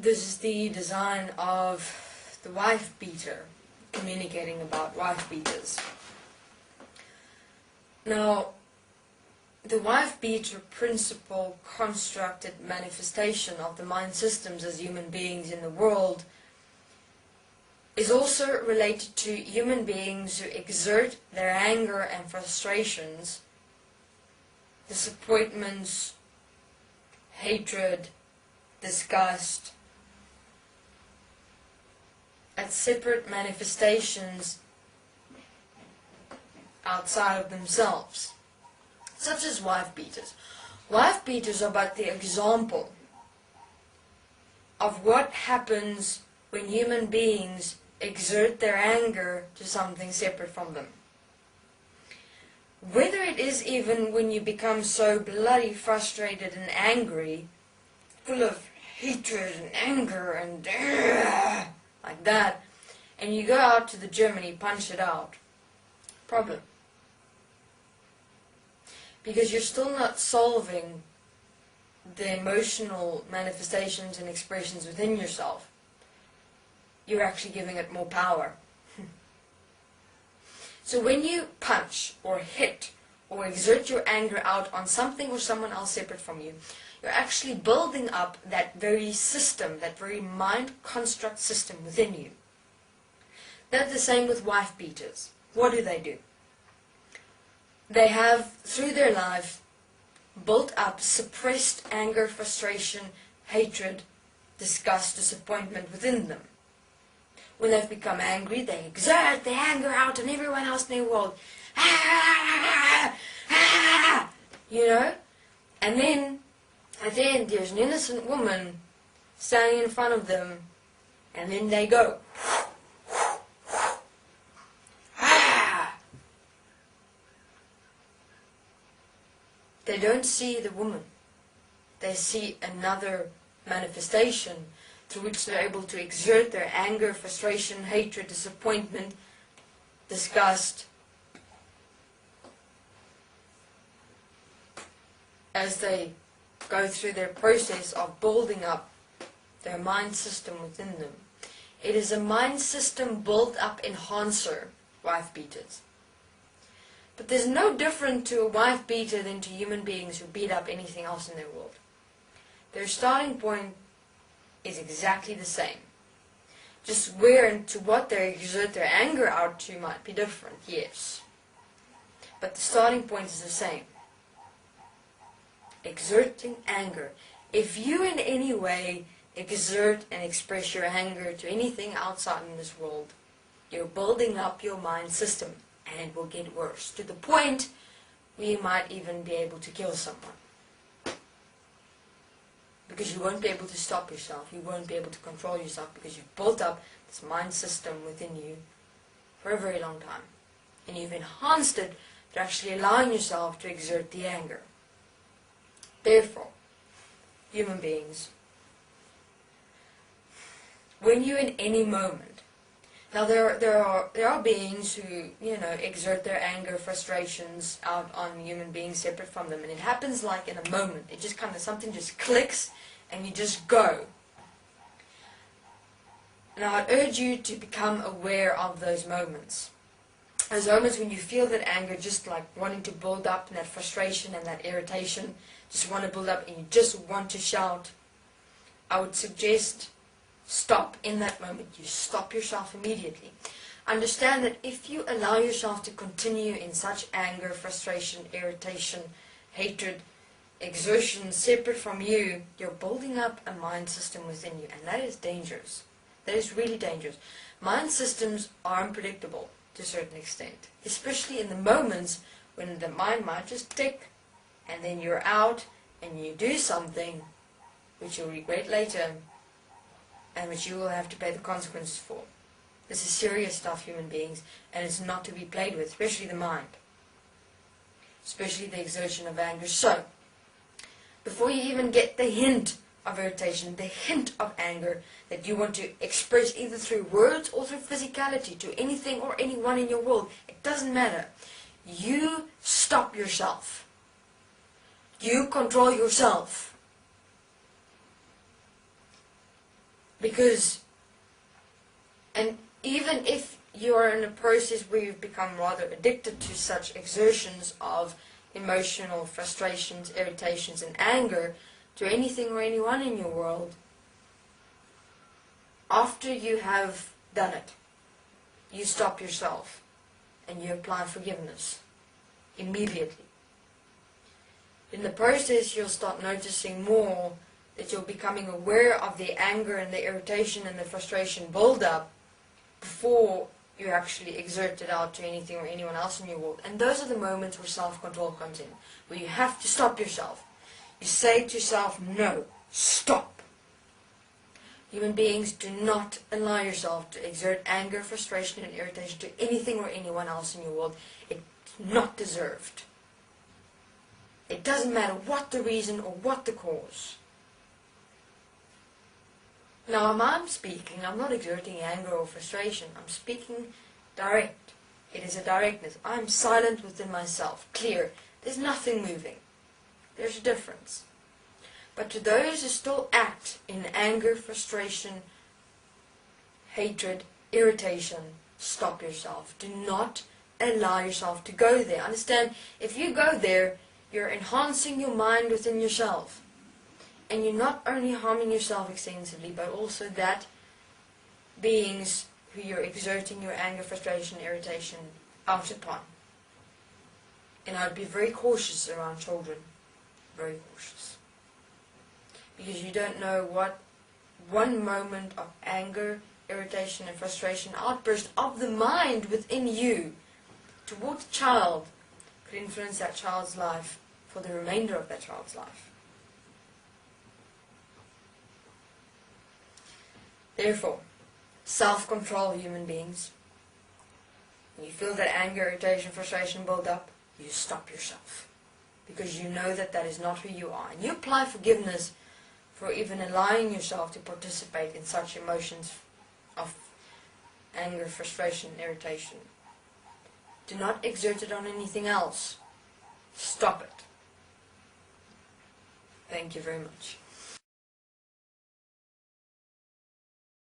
This is the design of the wife beater, communicating about wife beaters. Now, the wife beater principle constructed manifestation of the mind systems as human beings in the world is also related to human beings who exert their anger and frustrations, disappointments, hatred, disgust, as separate manifestations outside of themselves, such as wife beaters. Wife beaters are but the example of what happens when human beings exert their anger to something separate from them. Whether it is even when you become so bloody frustrated and angry, full of hatred and anger and like that, and you go out to the gym and you punch it out, problem. Because you're still not solving the emotional manifestations and expressions within yourself. You're actually giving it more power. So when you punch or hit or exert your anger out on something or someone else separate from you, you're actually building up that very system, that very mind construct system within you. That's the same with wife beaters. What do? They have, through their life, built up suppressed anger, frustration, hatred, disgust, disappointment within them. When they've become angry, they exert their anger out on everyone else in their world. You know? And then, at the end, there's an innocent woman standing in front of them, and then they go. They don't see the woman. They see another manifestation through which they're able to exert their anger, frustration, hatred, disappointment, disgust, as they go through their process of building up their mind system within them. It is a mind system built up enhancer, wife beaters. But there's no different to a wife beater than to human beings who beat up anything else in their world. Their starting point is exactly the same. Just where and to what they exert their anger out to might be different, yes. But the starting point is the same. Exerting anger. If you in any way exert and express your anger to anything outside in this world, you're building up your mind system, and it will get worse, to the point where you might even be able to kill someone. Because you won't be able to stop yourself, you won't be able to control yourself, because you've built up this mind system within you for a very long time. And you've enhanced it to actually allowing yourself to exert the anger. Therefore, human beings, when you're in any moment, now there are beings who, exert their anger, frustrations out on human beings separate from them, and it happens like in a moment. It just kind of, something just clicks and you just go. Now I urge you to become aware of those moments. Those moments when you feel that anger just like wanting to build up, and that frustration and that irritation just want to build up, and you just want to shout. I would suggest stop in that moment. You stop yourself immediately. Understand that if you allow yourself to continue in such anger, frustration, irritation, hatred, exertion separate from you, you're building up a mind system within you, and that is dangerous. That is really dangerous. Mind systems are unpredictable to a certain extent, especially in the moments when the mind might just tick, and then you're out and you do something which you'll regret later, and which you will have to pay the consequences for. This is serious stuff, human beings, and it's not to be played with, especially the mind, especially the exertion of anger. So, before you even get the hint of irritation, the hint of anger that you want to express either through words or through physicality to anything or anyone in your world, it doesn't matter. You stop yourself. You control yourself. Because, and even if you are in a process where you've become rather addicted to such exertions of emotional frustrations, irritations, and anger to anything or anyone in your world, after you have done it, you stop yourself and you apply forgiveness immediately. In the process, you'll start noticing more that you're becoming aware of the anger and the irritation and the frustration build up before you actually exert it out to anything or anyone else in your world. And those are the moments where self-control comes in, where you have to stop yourself. You say to yourself, no, stop. Human beings, do not allow yourself to exert anger, frustration, and irritation to anything or anyone else in your world. It's not deserved. It doesn't matter what the reason or what the cause. Now, I'm speaking, I'm not exerting anger or frustration. I'm speaking direct. It is a directness. I'm silent within myself, clear. There's nothing moving. There's a difference. But to those who still act in anger, frustration, hatred, irritation, stop yourself. Do not allow yourself to go there. Understand, if you go there, you're enhancing your mind within yourself. And you're not only harming yourself extensively, but also that beings who you're exerting your anger, frustration, irritation out upon. And I'd be very cautious around children. Very cautious. Because you don't know what one moment of anger, irritation, and frustration, outburst of the mind within you towards a child could influence that child's life for the remainder of that child's life. Therefore, self-control, human beings. When you feel that anger, irritation, frustration build up, you stop yourself. Because you know that that is not who you are. And you apply forgiveness for even allowing yourself to participate in such emotions of anger, frustration, irritation. Do not exert it on anything else. Stop it. Thank you very much.